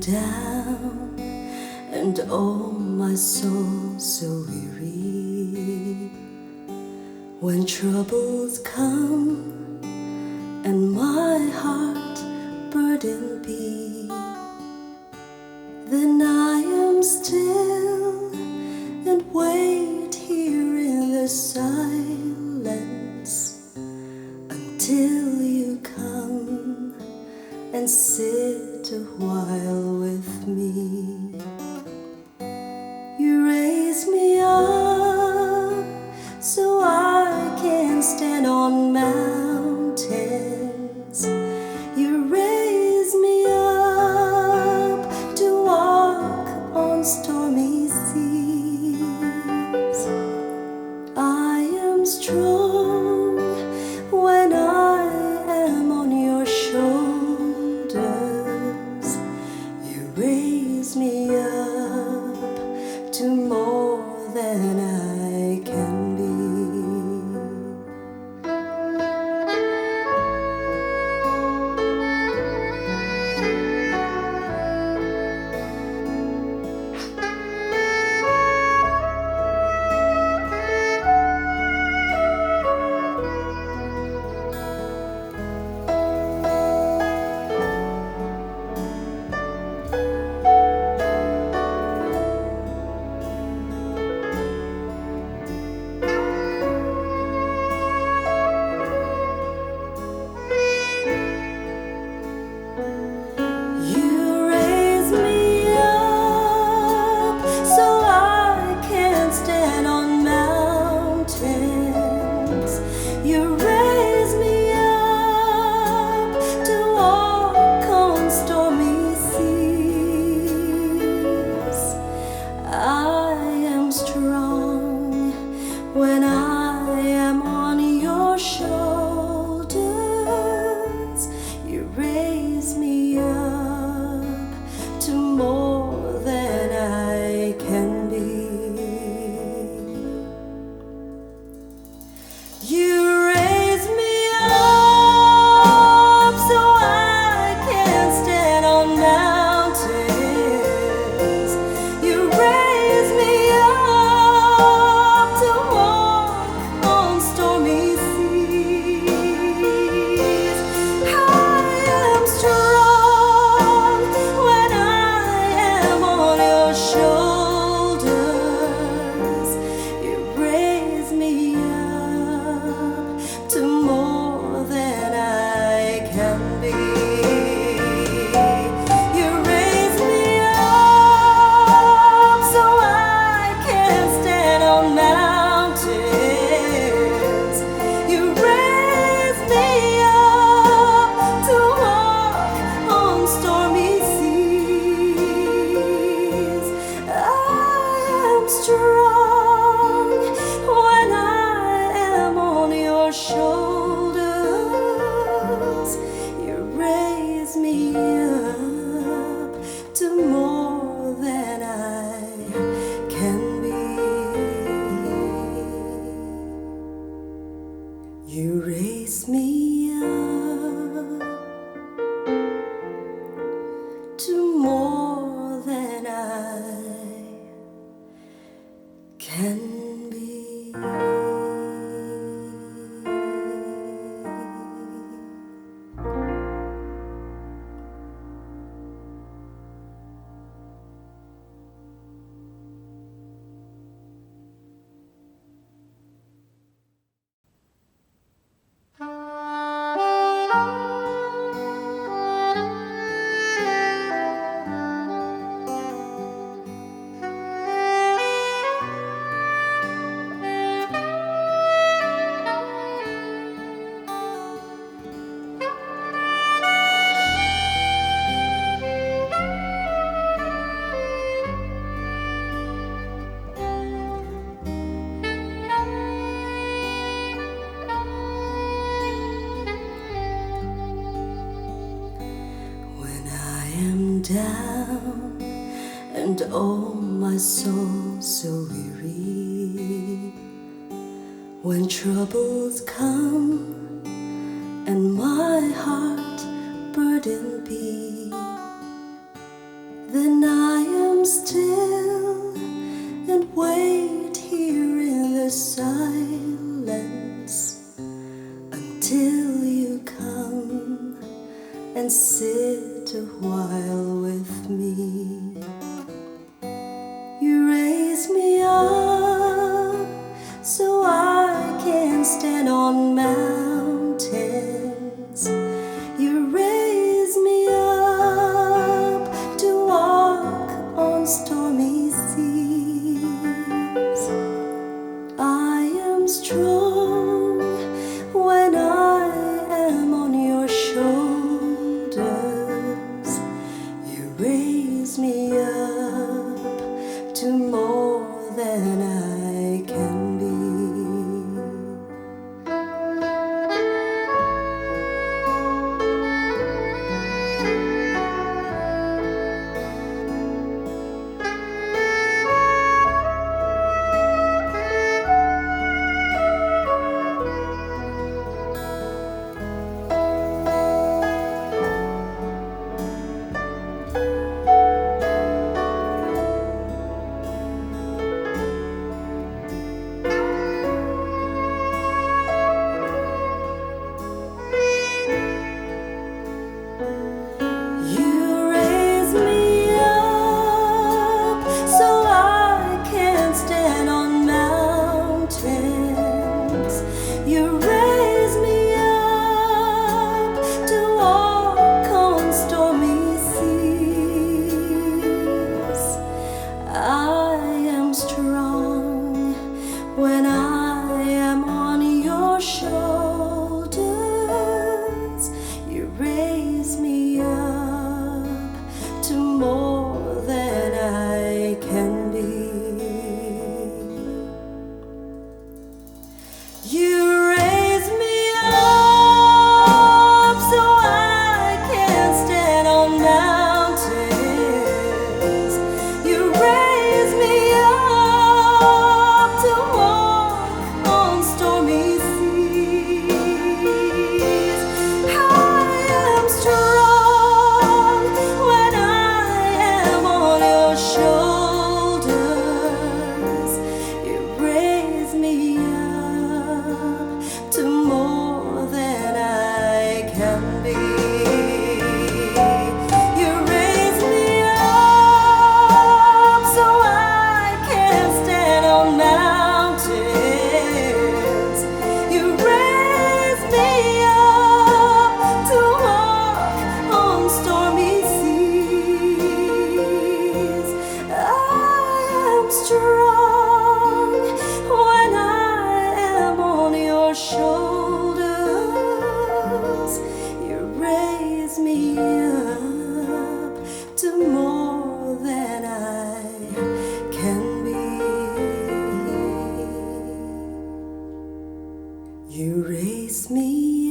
Down and oh my soul so weary, when troubles come and my heart burdened be, then I am still and wait here in the silence until you come and sit a while with me. You raise me up so I can stand on mountains. You raise me up to walk on stormy seas. I am strong when I am on your shoulders. You raise me up to more than I can be. You raise me up to more than I can be. down, and oh, my soul so weary. When troubles come and my heart burdened be, then I am still and wait here in the silence until you come and sit a while with me. You raise me up so I can stand on mountains. You raise me up to walk on stormy seas. I am strong when I am on your shoulders. You raise me up to more than I can be. You raise me